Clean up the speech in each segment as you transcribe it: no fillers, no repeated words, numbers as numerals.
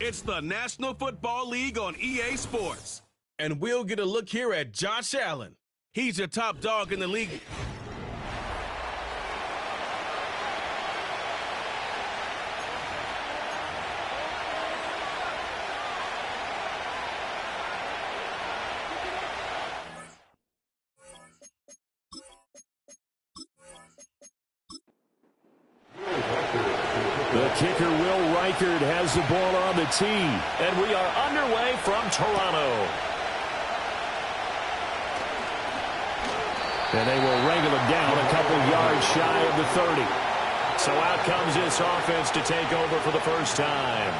It's the National Football League on EA Sports. And we'll get a look here at Josh Allen. He's your top dog in the league. The kicker, Will Reichard, has the ball on the tee. And we are underway from Toronto. And they will wrangle him down a couple yards shy of the 30. So out comes this offense to take over for the first time.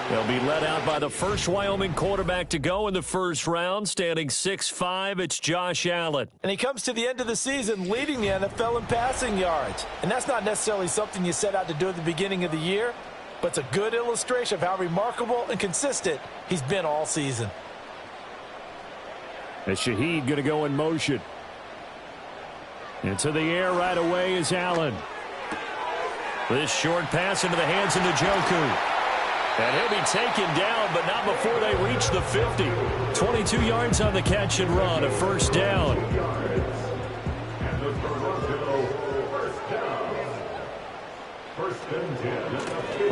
They'll be led out by the first Wyoming quarterback to go in the first round. Standing 6'5", it's Josh Allen. And he comes to the end of the season leading the NFL in passing yards. And that's not necessarily something you set out to do at the beginning of the year, but it's a good illustration of how remarkable and consistent he's been all season. And Shaheed going to go in motion. Into the air right away is Allen. This short pass into the hands of Njoku. And he'll be taken down, but not before they reach the 50. 22 yards on the catch and run, a first down.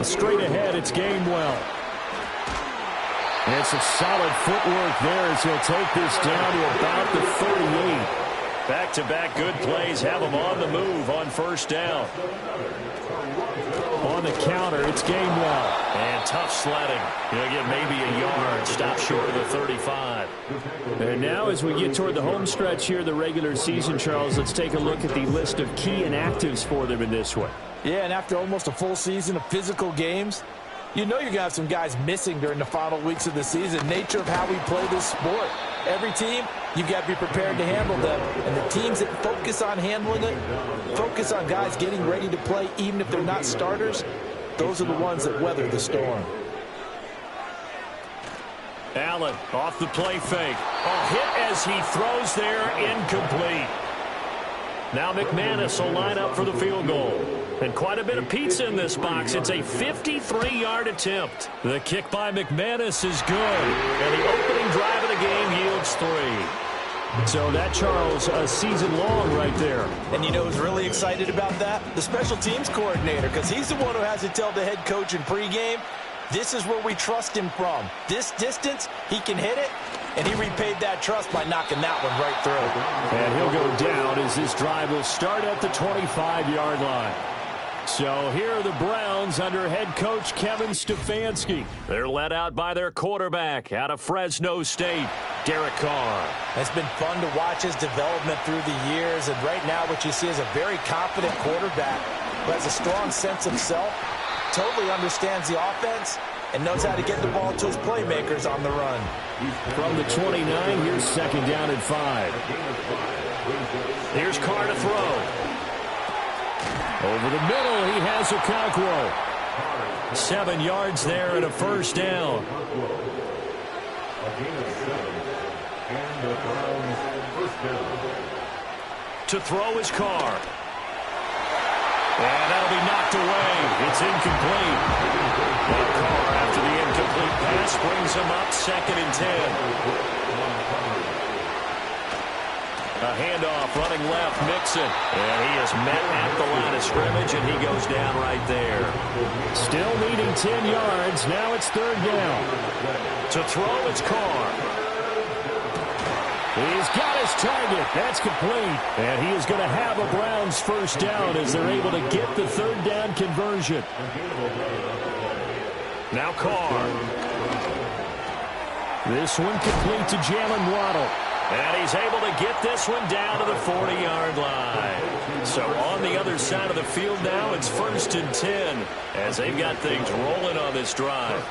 Straight ahead, it's Gainwell. And some solid footwork there as he'll take this down to about the 38. Back-to-back good plays have him on the move on first down. On the counter, it's Gainwell. And tough sledding. He'll get maybe a yard. Stop short of the 35. And now as we get toward the home stretch here, the regular season, Charles, let's take a look at the list of key inactives for them in this one. Yeah, and after almost a full season of physical games, you know you're going to have some guys missing during the final weeks of the season. Nature of how we play this sport. Every team, you've got to be prepared to handle them. And the teams that focus on handling it, focus on guys getting ready to play even if they're not starters, those are the ones that weather the storm. Allen off the play fake. A hit as he throws there, incomplete. Now McManus will line up for the field goal. And quite a bit of pizza in this box. It's a 53-yard attempt. The kick by McManus is good. And the opening drive of the game yields 3. So that, Charles, a season long right there. And you know who's really excited about that? The special teams coordinator, because he's the one who has to tell the head coach in pregame, this is where we trust him from. This distance, he can hit it, and he repaid that trust by knocking that one right through. And he'll go down as this drive will start at the 25-yard line. So here are the Browns under head coach Kevin Stefanski. They're led out by their quarterback out of Fresno State, Derek Carr. It's been fun to watch his development through the years, and right now what you see is a very confident quarterback who has a strong sense of self, totally understands the offense, and knows how to get the ball to his playmakers on the run. From the 29, here's second down and 5. Here's Carr to throw. Over the middle, he has Okonkwo. 7 yards there and a first down. To throw is Carr. And that'll be knocked away. It's incomplete. And Carr, after the incomplete pass, brings him up 2nd and 10. A handoff, running left, Mixon. And he is met at the line of scrimmage, and he goes down right there. Still needing 10 yards. Now it's 3rd down. To throw, it's Carr. He's got his target. That's complete. And he is going to have a Browns first down as they're able to get the 3rd down conversion. Now Carr. This one complete to Jalen Waddle. And he's able to get this one down to the 40-yard line. So on the other side of the field now, it's 1st and 10 as they've got things rolling on this drive.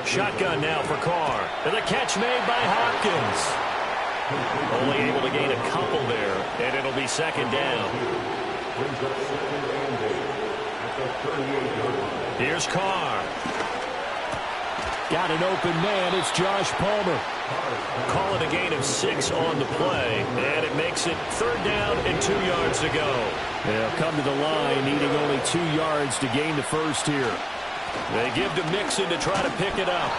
Shotgun now for Carr. And the catch made by Hopkins. Only able to gain a couple there, and it'll be 2nd down. Here's Carr. Got an open man. It's Josh Palmer. Call it a gain of 6 on the play, and it makes it 3rd down and 2 yards to go. They'll come to the line needing only 2 yards to gain the first here. They give to Mixon to try to pick it up.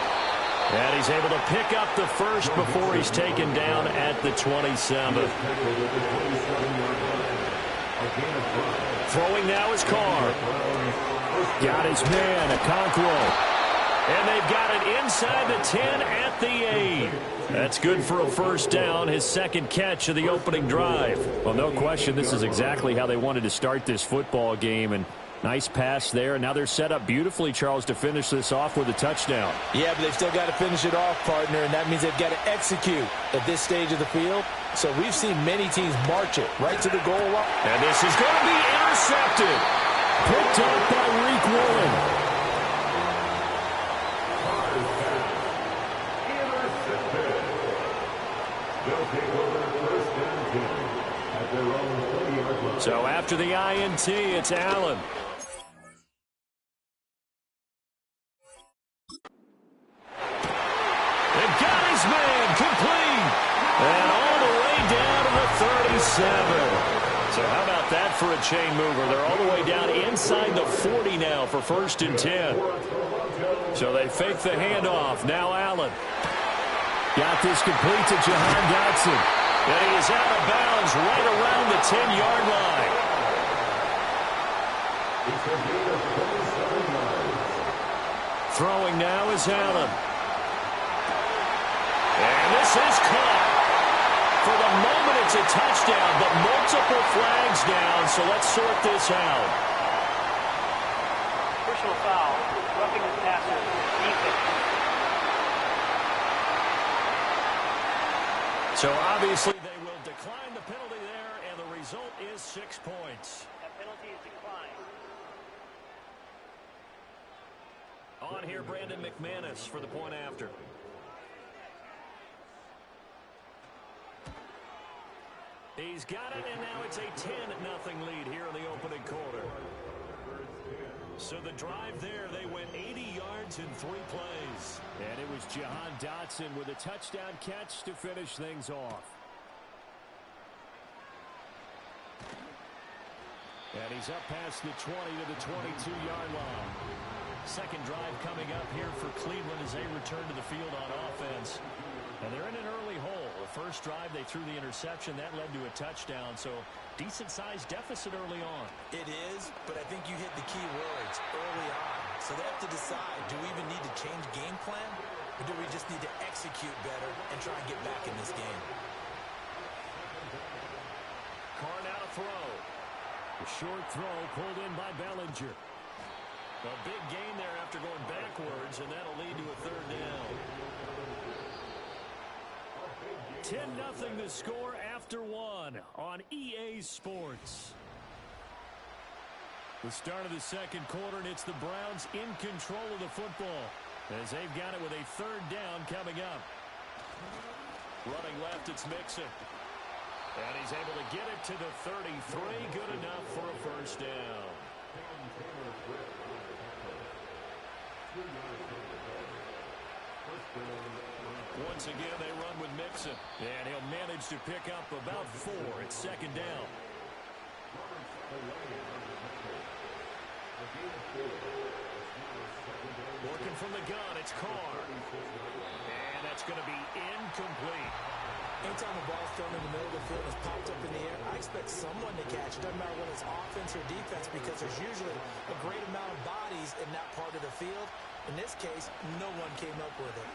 And he's able to pick up the first before he's taken down at the 27. Throwing now is Carr. Got his man, Okonkwo. And they've got it inside the 10 at the 8. That's good for a first down, his second catch of the opening drive. Well, no question, this is exactly how they wanted to start this football game. And nice pass there. Now they're set up beautifully, Charles, to finish this off with a touchdown. Yeah, but they've still got to finish it off, partner, and that means they've got to execute at this stage of the field. So we've seen many teams march it right to the goal line. And this is going to be intercepted. Picked up by Reek Woolen. So after the INT, it's Allen. They've got his man complete. And all the way down to the 37. So how about that for a chain mover? They're all the way down inside the 40 now for 1st and 10. So they fake the handoff. Now Allen. Got this complete to Jahan Dotson. And he is out of bounds right around the 10-yard line. Throwing now is Allen. And this is caught. For the moment, it's a touchdown, but multiple flags down, so let's sort this out. Personal foul, roughing the passer, defense. So obviously they will decline the penalty there, and the result is 6 points. That penalty is declined. On here, Brandon McManus for the point after. He's got it, and now it's a 10-0 lead here in the opening quarter. So the drive there, they went 80 yards in 3 plays. And it was Jahan Dotson with a touchdown catch to finish things off. And he's up past the 20 to the 22-yard line. Second drive coming up here for Cleveland as they return to the field on offense. And they're in an early hole. The first drive, they threw the interception. That led to a touchdown. So decent-sized deficit early on. It is, but I think you hit the key words early on. So they have to decide, do we even need to change game plan? Or do we just need to execute better and try and get back in this game? Carr now to throw. A short throw pulled in by Bellinger. A big gain there after going backwards, and that'll lead to a third down. 10-0 the score after 1 on EA Sports. The start of the second quarter, and it's the Browns in control of the football as they've got it with a third down coming up. Running left, it's Mixon. And he's able to get it to the 33. Good enough for a first down. Once again, they run with Mixon. And he'll manage to pick up about 4. It's second down. Working from the gun, it's Carr. And that's going to be incomplete. Anytime the ball's thrown in the middle of the field and is popped up in the air, I expect someone to catch. It doesn't matter whether it's offense or defense because there's usually a great amount of bodies in that part of the field. In this case, no one came up with it.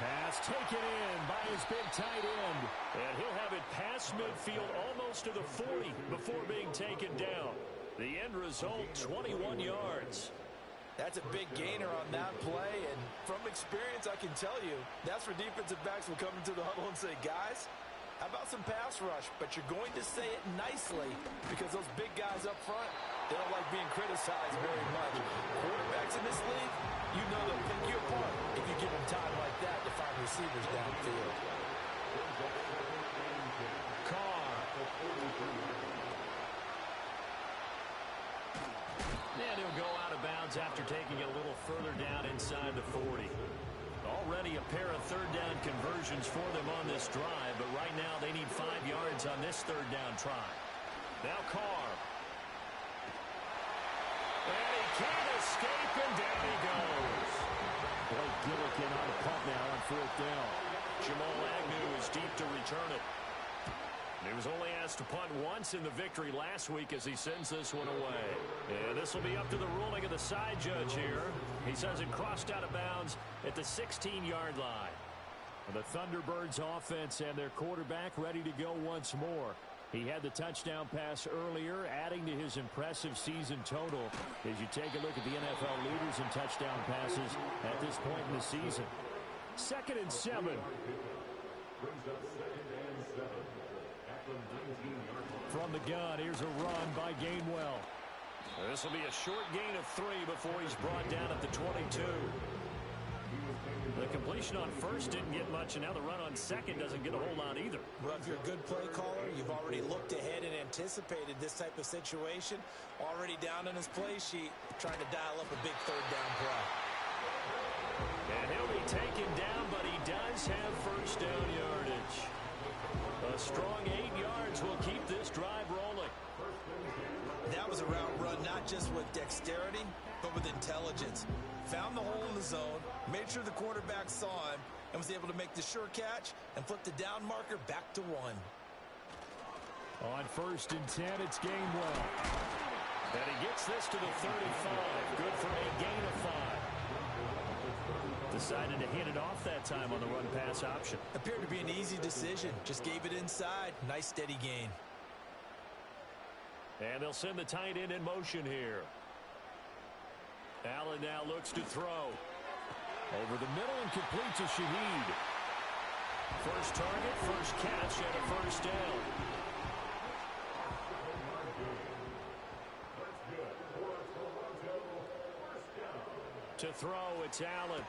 Pass taken in by his big tight end. And he'll have it past midfield almost to the 40 before being taken down. The end result, 21 yards. That's a big gainer on that play, and from experience, I can tell you, that's where defensive backs will come into the huddle and say, guys, how about some pass rush? But you're going to say it nicely because those big guys up front, they don't like being criticized very much. Quarterbacks in this league, you know they'll pick you apart if you give them time like that to find receivers downfield. Carr. And he'll go out of bounds after taking it a little further down inside the 40. Already a pair of third down conversions for them on this drive, but right now they need 5 yards on this third down try. Now Carr. And he can't escape, and down he goes. Blake Gillikin on the punt now on 4th down. Jamal Agnew is deep to return it. He was only asked to punt once in the victory last week as he sends this one away. And this will be up to the ruling of the side judge here. He says it crossed out of bounds at the 16-yard line. The Thunderbirds offense and their quarterback ready to go once more. He had the touchdown pass earlier, adding to his impressive season total as you take a look at the NFL leaders in touchdown passes at this point in the season. 2nd and 7. From the gun, here's a run by Gainwell. This will be a short gain of 3 before he's brought down at the 22. The completion on first didn't get much, and now the run on second doesn't get a whole lot either. Well, if you're a good play caller, you've already looked ahead and anticipated this type of situation. Already down on his play sheet, trying to dial up a big 3rd down play. And he'll be taken down, but he does have first down yardage. A strong 8 yards will keep this drive rolling. That was a route run not just with dexterity, but with intelligence. Found the hole in the zone, made sure the quarterback saw him, and was able to make the sure catch and flip the down marker back to 1. On 1st and 10, it's Gainwell. And he gets this to the 35. Good for a gain of 5. Decided to hand it off that time on the run-pass option. Appeared to be an easy decision. Just gave it inside. Nice steady gain. And they'll send the tight end in motion here. Allen now looks to throw. Over the middle and complete to Shaheed. First target, first catch, and a first down. To throw, it's Allen.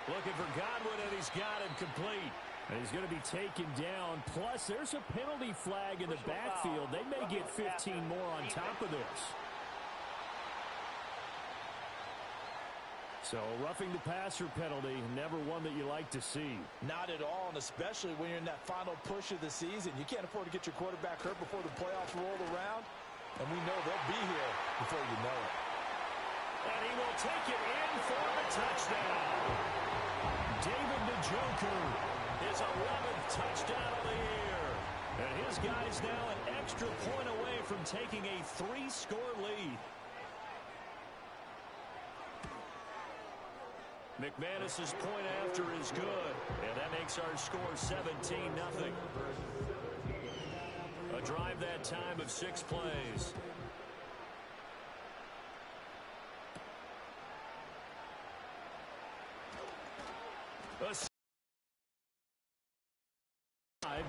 Looking for Godwin, and he's got him complete. And he's going to be taken down. Plus, there's a penalty flag in the backfield. They may get 15 more on top of this. So, roughing the passer penalty, never one that you like to see. Not at all, and especially when you're in that final push of the season. You can't afford to get your quarterback hurt before the playoffs roll around, and we know they'll be here before you know it. And he will take it in for the touchdown. David Njoku, his 11th touchdown of the year. And his guy's now an extra point away from taking a 3-score lead. McManus's point after is good, and that makes our score 17-0. A drive that time of 6 plays.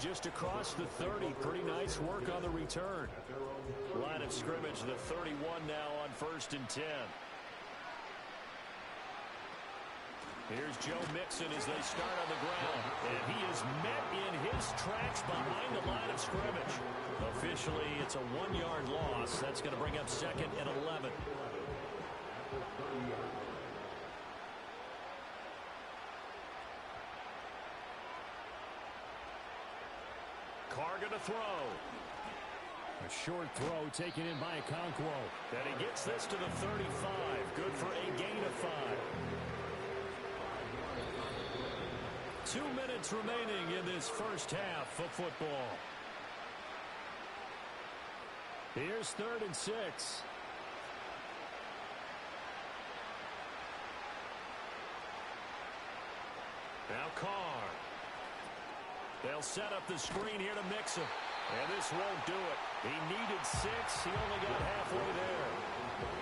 Just across the 30. Pretty nice work on the return. Line of scrimmage, the 31 now on 1st and 10. Here's Joe Mixon as they start on the ground. And he is met in his tracks behind the line of scrimmage. Officially, it's a 1-yard loss. That's going to bring up 2nd and 11. Carr going to throw. A short throw taken in by Okonkwo. And he gets this to the 35. Good for a gain of 5. 2 minutes remaining in this first half of football. Here's 3rd and 6. Now Carr. They'll set up the screen here to Mixon. And this won't do it. He needed 6. He only got halfway there.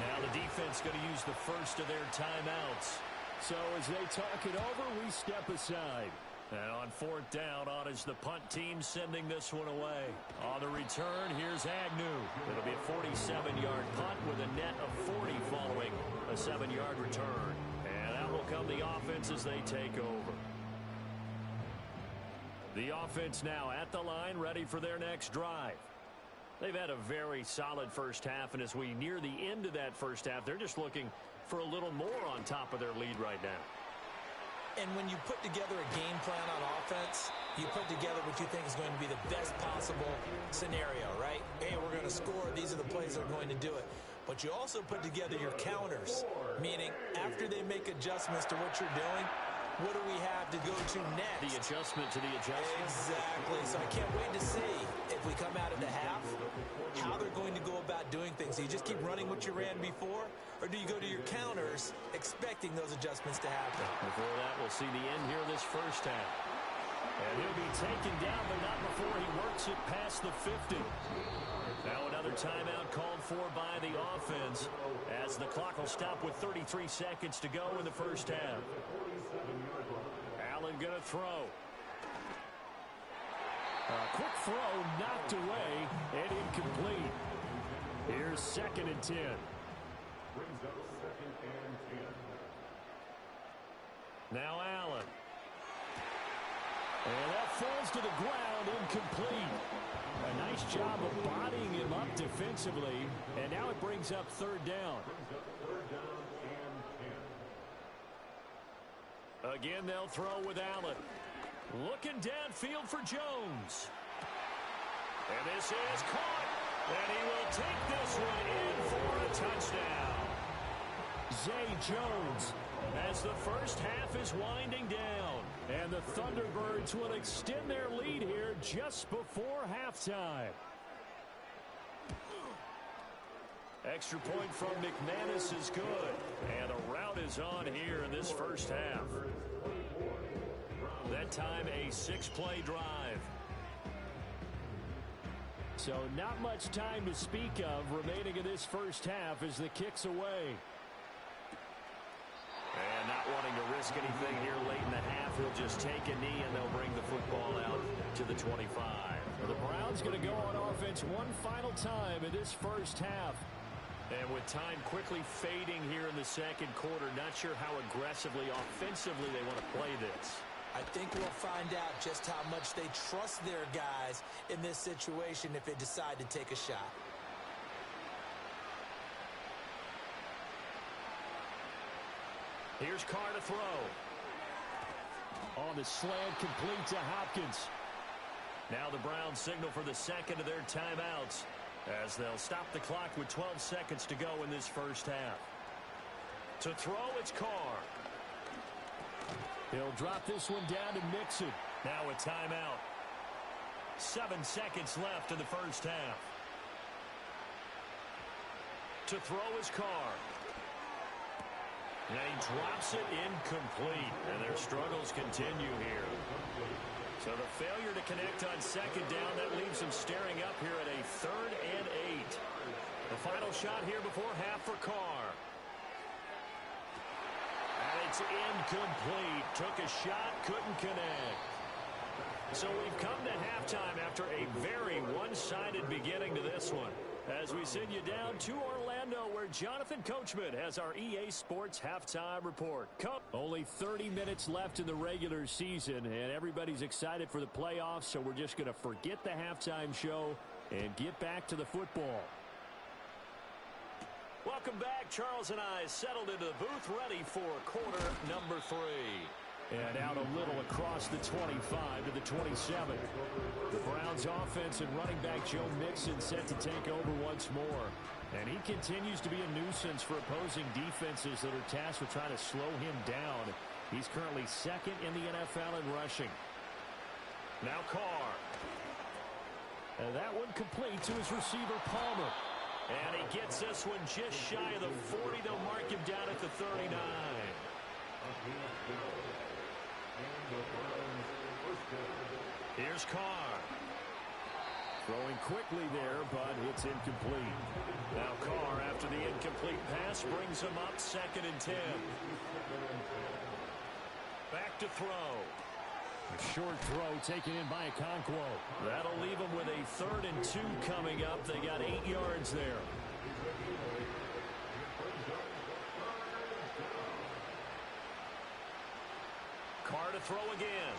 Now the defense going to use the first of their timeouts. So as they talk it over, we step aside. And on 4th down, on is the punt team sending this one away. On the return, here's Agnew. It'll be a 47-yard punt with a net of 40 following a 7-yard return. And out will come the offense as they take over. The offense now at the line, ready for their next drive. They've had a very solid first half, and as we near the end of that first half, they're just looking for a little more on top of their lead right now. And when you put together a game plan on offense, you put together what you think is going to be the best possible scenario, right? Hey, we're going to score. These are the plays that are going to do it. but you also put together your counters, meaning after they make adjustments to what you're doing, what do we have to go to next? The adjustment to the adjustment. Exactly. So I can't wait to see if we come out of the half, how they're going to go about doing things. Do you just keep running what you ran before, or do you go to your counters expecting those adjustments to happen? Before that, we'll see the end here of this first half. And he'll be taken down, but not before he works it past the 50. Now another timeout called for by the offense as the clock will stop with 33 seconds to go in the first half. Allen going to throw. A quick throw knocked away and incomplete. Here's 2nd and 10. Now Allen. And that falls to the ground, incomplete. A nice job of bodying him up defensively, and now it brings up 3rd down. Again, they'll throw with Allen. Looking downfield for Jones. And this is caught, and he will take this one in for a touchdown. Zay Jones, as the first half is winding down, and the Thunderbirds will extend their lead here just before halftime. Extra point from McManus is good, and a rout is on here in this first half. That time a 6-play drive. So not much time to speak of remaining in this first half as the kick's away. And not wanting to risk anything here late in the half, he'll just take a knee and they'll bring the football out to the 25. The Browns going to go on offense one final time in this first half. And with time quickly fading here in the second quarter, not sure how aggressively, offensively they want to play this. I think we'll find out just how much they trust their guys in this situation if they decide to take a shot. Here's Carr to throw. On the slant, complete to Hopkins. Now the Browns signal for the second of their timeouts as they'll stop the clock with 12 seconds to go in this first half. To throw, it's Carr. He'll drop this one down to Mixon. Now a timeout. 7 seconds left in the first half. To throw is Carr. And he drops it incomplete. And their struggles continue here. So the failure to connect on second down, that leaves them staring up here at a 3rd and 8. The final shot here before half for Carr. And it's incomplete. Took a shot, couldn't connect. So we've come to halftime after a very one-sided beginning to this one. As we send you down to Orlando, where Jonathan Coachman has our EA Sports Halftime Report. Only 30 minutes left in the regular season, and everybody's excited for the playoffs, so we're just going to forget the halftime show and get back to the football. Welcome back. Charles and I settled into the booth, ready for quarter number 3. And out a little across the 25 to the 27. The Browns offense and running back Joe Mixon set to take over once more. And he continues to be a nuisance for opposing defenses that are tasked with trying to slow him down. He's currently 2nd in the NFL in rushing. Now Carr. And that one complete to his receiver Palmer. And he gets this one just shy of the 40. They'll mark him down at the 39. Here's Carr. Throwing quickly there, but it's incomplete. Now Carr, after the incomplete pass, brings him up 2nd and 10. Back to throw. A short throw taken in by Okonkwo. That'll leave him with a 3rd and 2 coming up. They got 8 yards there. Carr to throw again.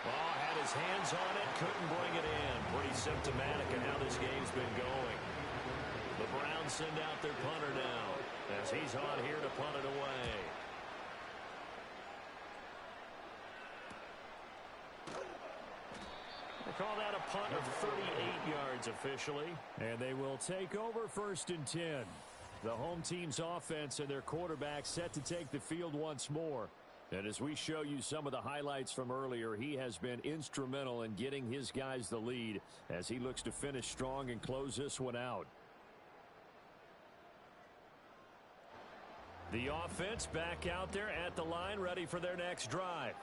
Oh, had his hands on it, couldn't bring it in. Pretty symptomatic of how this game's been going. The Browns send out their punter now as he's on here to punt it away. call that a punt of 38 yards officially. And they will take over 1st and 10. The home team's offense and their quarterback set to take the field once more. And as we show you some of the highlights from earlier, he has been instrumental in getting his guys the lead as he looks to finish strong and close this one out. The offense back out there at the line, ready for their next drive.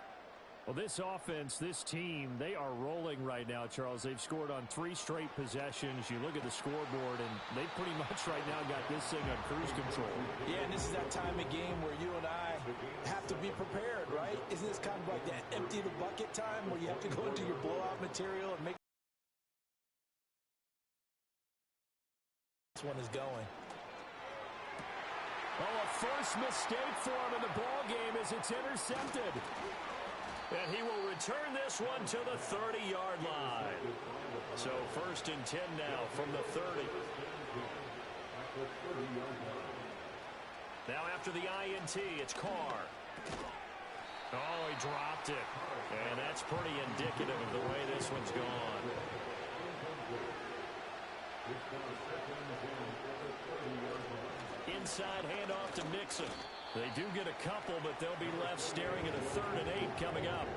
Well, this offense, this team, they are rolling right now, Charles. They've scored on 3 straight possessions. You look at the scoreboard, and they pretty much right now got this thing on cruise control. Yeah, and this is that time of game where you and I have to be prepared, right? Isn't this kind of like that empty the bucket time where you have to go into your blowout material and make this one is going? Oh, a first mistake for him in the ball game as it's intercepted. And he will return this one to the 30-yard line. So 1st and 10 now from the 30. Now after the INT, it's Carr. Oh, he dropped it. And that's pretty indicative of the way this one's gone. Inside handoff to Mixon. They do get a couple, but they'll be left staring at a 3rd and 8 coming up.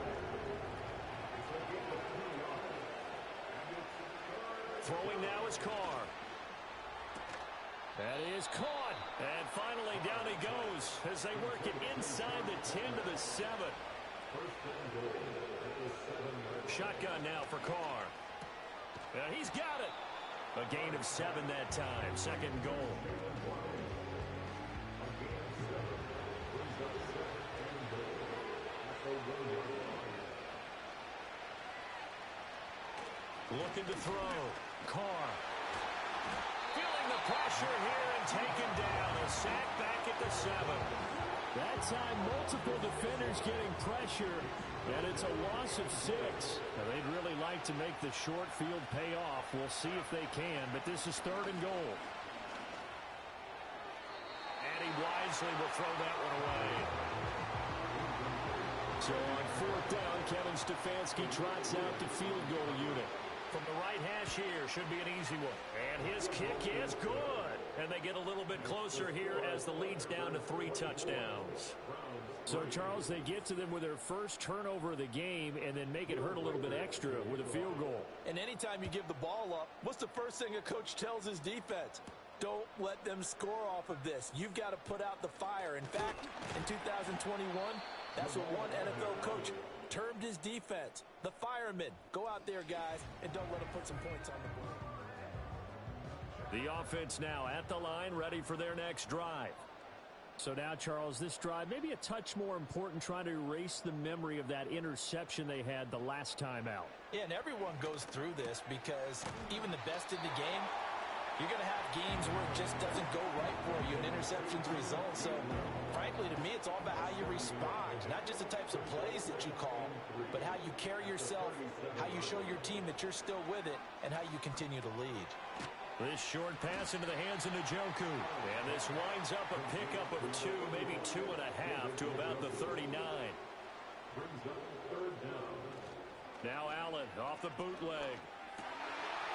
Throwing now is Carr. That is caught. And finally down he goes as they work it inside the 10 to the 7. Shotgun now for Carr. He's got it. A gain of 7 that time. 2nd goal. Looking to throw. Carr. Feeling the pressure here and taken down. A sack back at the 7. That time, multiple defenders getting pressure, and it's a loss of 6. Now, they'd really like to make the short field pay off. We'll see if they can, but this is 3rd and goal. And he wisely will throw that one away. So on 4th down, Kevin Stefanski trots out the field goal unit. From the right hash here, should be an easy one. And his kick is good. And they get a little bit closer here as the lead's down to 3 touchdowns. So, Charles, they get to them with their first turnover of the game and then make it hurt a little bit extra with a field goal. And anytime you give the ball up, what's the first thing a coach tells his defense? Don't let them score off of this. You've got to put out the fire. In fact, in 2021, that's what one NFL coach termed his defense. The firemen. Go out there, guys, and don't let them put some points on the board. The offense now at the line, ready for their next drive. So now, Charles, this drive may be a touch more important, trying to erase the memory of that interception they had the last time out. Yeah, and everyone goes through this because even the best in the game, you're going to have games where it just doesn't go right for you and interceptions result. So, frankly, to me, it's all about how you respond. Not just the types of plays that you call, but how you carry yourself, how you show your team that you're still with it, and how you continue to lead. This short pass into the hands of Njoku. And this winds up a pickup of 2, maybe 2.5 to about the 39. Now Allen off the bootleg.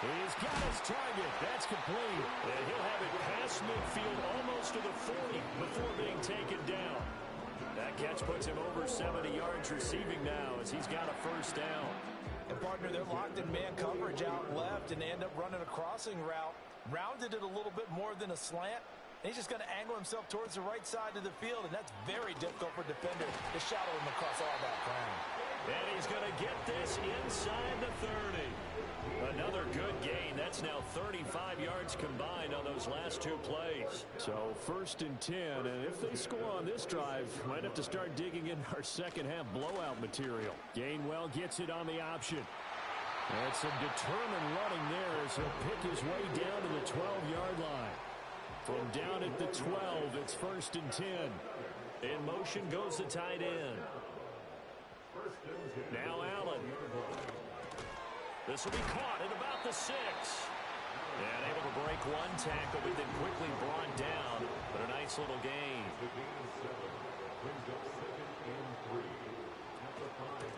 He's got his target. That's complete. And he'll have it past midfield almost to the 40 before being taken down. That catch puts him over 70 yards receiving now as he's got a first down. And, partner, they're locked in man coverage out left, and they end up running a crossing route. Rounded it a little bit more than a slant. And he's just going to angle himself towards the right side of the field, and that's very difficult for a defender to shadow him across all that ground. And he's going to get this inside the 30. Another good gain. That's now 35 yards combined on those last 2 plays. So 1st and 10, and if they score on this drive, might have to start digging in our second half blowout material. Gainwell gets it on the option. And some determined running there as he'll pick his way down to the 12-yard line. From down at the 12, it's 1st and 10. In motion goes the tight end. Now Allen. This will be caught at about the 6. And able to break one tackle, but then quickly brought down. But a nice little gain.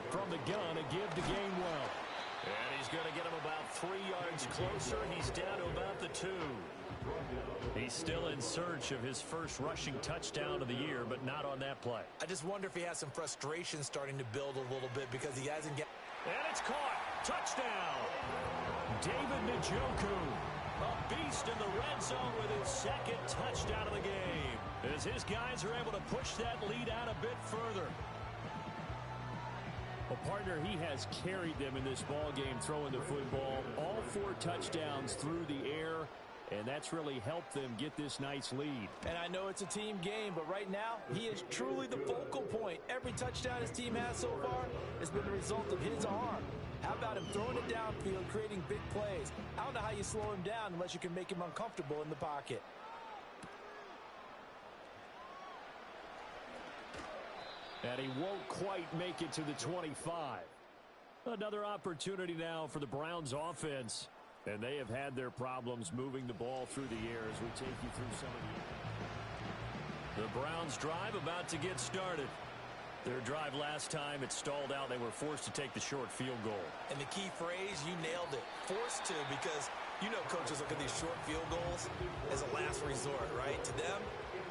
From the gun, a give to Gainwell. And he's going to get him about 3 yards closer. He's down to about the 2. He's still in search of his first rushing touchdown of the year, but not on that play. I just wonder if he has some frustration starting to build a little bit because he hasn't get. And it's caught. Touchdown. David Njoku, a beast in the red zone with his second touchdown of the game, as his guys are able to push that lead out a bit further. A partner, he has carried them in this ball game throwing the football. All 4 touchdowns through the air, and that's really helped them get this nice lead. And I know it's a team game, but right now, he is truly the focal point. Every touchdown his team has so far has been the result of his arm. How about him throwing it downfield, creating big plays? I don't know how you slow him down unless you can make him uncomfortable in the pocket. And he won't quite make it to the 25. Another opportunity now for the Browns offense. And they have had their problems moving the ball through the air as we take you through some of the Browns drive about to get started. Their drive last time, it stalled out. They were forced to take the short field goal. And the key phrase, you nailed it. Forced to, because you know coaches look at these short field goals as a last resort, right? To them,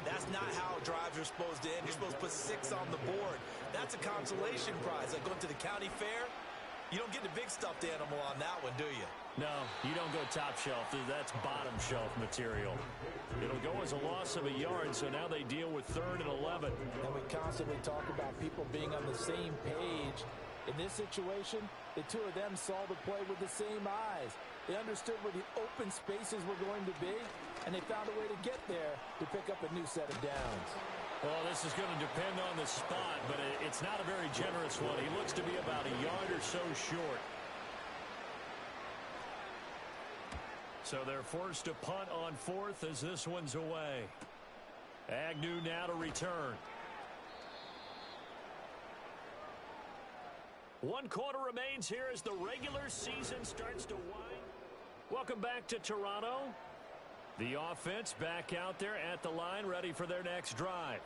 that's not how drives are supposed to end. You're supposed to put 6 on the board. That's a consolation prize. Like going to the county fair, you don't get the big stuffed animal on that one, do you? No, you don't go top shelf. That's bottom shelf material. It'll go as a loss of a yard, so now they deal with 3rd and 11. And we constantly talk about people being on the same page. In this situation, the 2 of them saw the play with the same eyes. They understood where the open spaces were going to be, and they found a way to get there to pick up a new set of downs. Well, this is going to depend on the spot, but it's not a very generous one. He looks to be about a yard or so short. So they're forced to punt on 4th as this one's away. Agnew now to return. 1 quarter remains here as the regular season starts to wind. Welcome back to Toronto. The offense back out there at the line, ready for their next drive.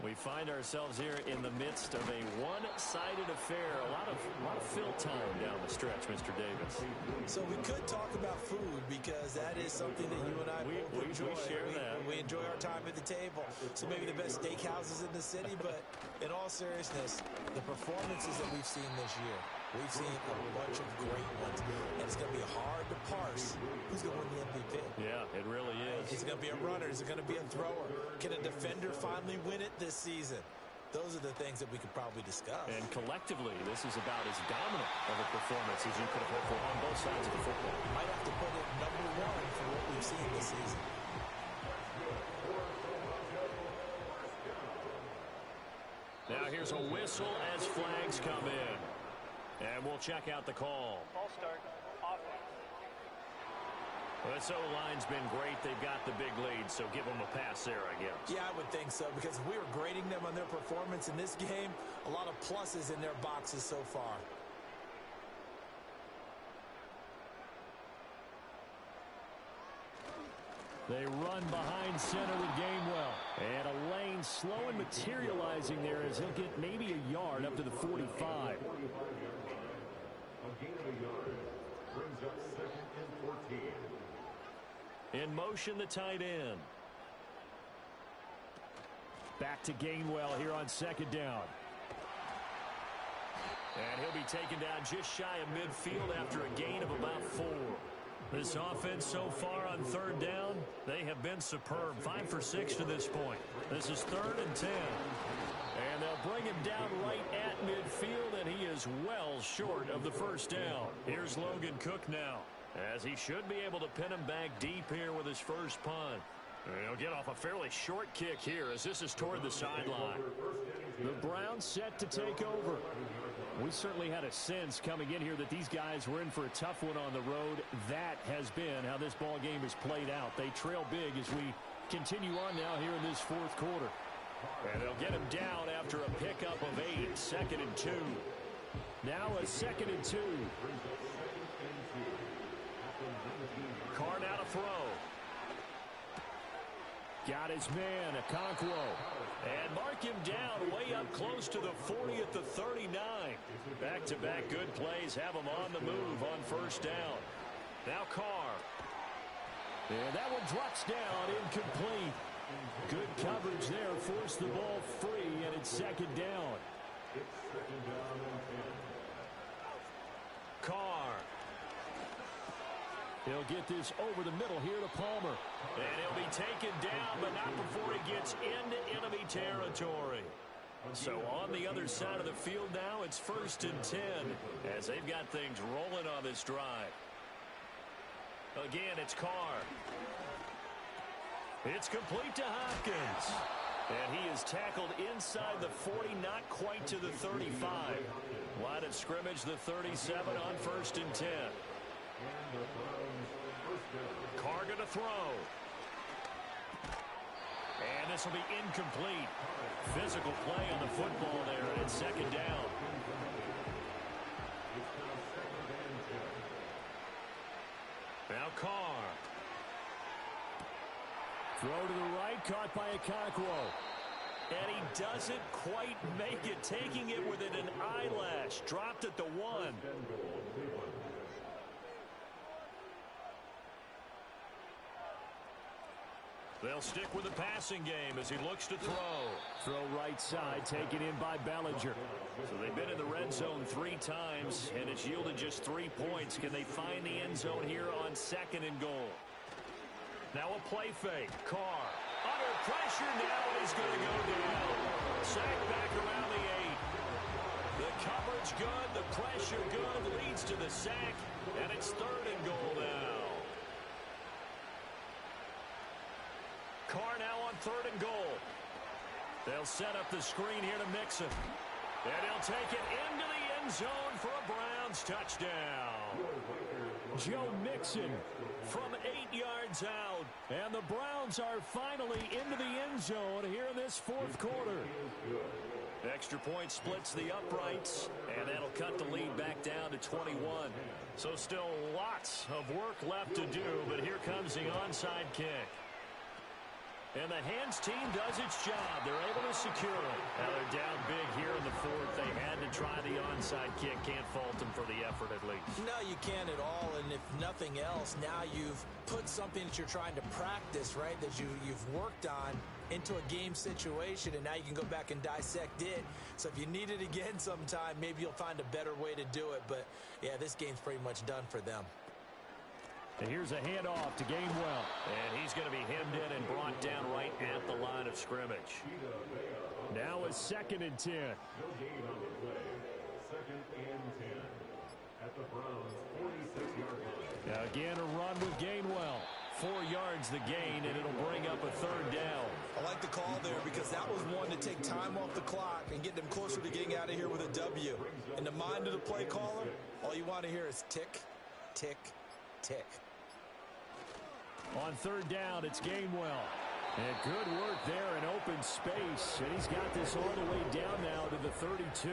We find ourselves here in the midst of a one-sided affair. A lot of fill time down the stretch, Mr. Davis. So we could talk about food because that is something that you and I both enjoy. We share that. We enjoy our time at the table. So maybe the best steakhouses in the city, but in all seriousness, the performances that we've seen this year, we've seen a bunch of great ones. And it's going to be hard to parse who's going to win the MVP. Yeah, it really is. Is it going to be a runner? Is it going to be a thrower? Can a defender finally win it this season? Those are the things that we could probably discuss. And collectively, this is about as dominant of a performance as you could have hoped for on both sides of the football. Might have to put it number 1 for what we've seen this season. Now here's a whistle as flags come in. And we'll check out the call. Ball start. Offense. Well, this O-line's been great. They've got the big lead, so give them a pass there, I guess. Yeah, I would think so, because if we were grading them on their performance in this game, a lot of pluses in their boxes so far. They run behind center with Gainwell. And a lane slow and materializing there as he'll get maybe a yard up to the 45. In motion, the tight end. Back to Gainwell here on 2nd down. And he'll be taken down just shy of midfield after a gain of about 4. This offense so far on 3rd down, they have been superb. 5 for 6 to this point. This is 3rd and 10. And they'll bring him down right at midfield, and he is well short of the 1st down. Here's Logan Cook now, as he should be able to pin him back deep here with his first punt. And he'll get off a fairly short kick here as this is toward the sideline. The Browns set to take over. We certainly had a sense coming in here that these guys were in for a tough one on the road. That has been how this ball game has played out. They trail big as we continue on now here in this 4th quarter. And they'll get him down after a pickup of 8. 2nd and 2. Now a 2nd and 2. Carr now to throw. Got his man, Okonkwo. And mark him down way up close to the 40 at the 39. Back-to-back good plays have him on the move on first down. Now Carr. And that one drops down, incomplete. Good coverage there, forced the ball free, and it's second down. Carr. He'll get this over the middle here to Palmer. And he'll be taken down, but not before he gets into enemy territory. So on the other side of the field now, it's 1st and 10 as they've got things rolling on this drive. Again, it's Carr. It's complete to Hopkins. And he is tackled inside the 40, not quite to the 35. Line of scrimmage, the 37 on 1st and 10. Carr going to throw. And this will be incomplete. Physical play on the football there, and it's second down. Now Carr. Throw to the right, caught by Okonkwo. And he doesn't quite make it, taking it within an eyelash. Dropped at the 1. They'll stick with the passing game as he looks to throw. Throw right side, taken in by Bellinger. So they've been in the red zone 3 times, and it's yielded just 3 points. Can they find the end zone here on 2nd and goal? Now a play fake. Carr under pressure now, and he's going to go down. Sack back around the 8. The coverage good, the pressure good, leads to the sack, and it's 3rd and goal now. Carr now on 3rd and goal. They'll set up the screen here to Mixon. And he'll take it into the end zone for a Browns touchdown. Joe Mixon from 8 yards out. And the Browns are finally into the end zone here in this 4th quarter. Extra point splits the uprights, and that'll cut the lead back down to 21. So still lots of work left to do, but here comes the onside kick. And the hands team does its job. They're able to secure it. Now they're down big here in the 4th. They had to try the onside kick. Can't fault them for the effort at least. No, you can't at all. And if nothing else, now you've put something that you're trying to practice, right, that you've worked on into a game situation, and now you can go back and dissect it. So if you need it again sometime, maybe you'll find a better way to do it. But, yeah, this game's pretty much done for them. And here's a handoff to Gainwell. And he's going to be hemmed in and brought down right at the line of scrimmage. Now a 2nd and 10. No gain on the play. 2nd and 10 at the Browns' 46-yard line. Now again, a run with Gainwell. 4 yards the gain, and it'll bring up a 3rd down. I like the call there because that was one to take time off the clock and get them closer to getting out of here with a W. In the mind of the play caller, all you want to hear is tick, tick, tick. On 3rd down, it's Gainwell. And good work there in open space. And he's got this all the way down now to the 32.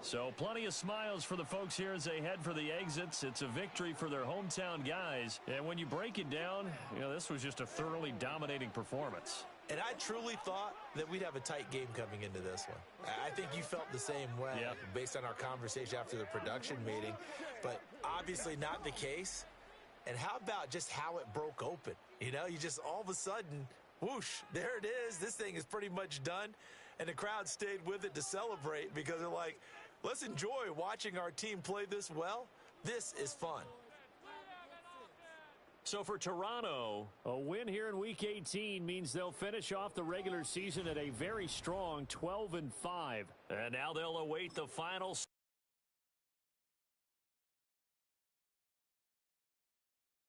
So plenty of smiles for the folks here as they head for the exits. It's a victory for their hometown guys. And when you break it down, you know, this was just a thoroughly dominating performance. And I truly thought that we'd have a tight game coming into this one. I think you felt the same way based on our conversation after the production meeting. But obviously not the case. And how about just how it broke open? You know, you just all of a sudden, whoosh, there it is. This thing is pretty much done. And the crowd stayed with it to celebrate because they're like, let's enjoy watching our team play this well. This is fun. So for Toronto, a win here in Week 18 means they'll finish off the regular season at a very strong 12-5. And now they'll await the final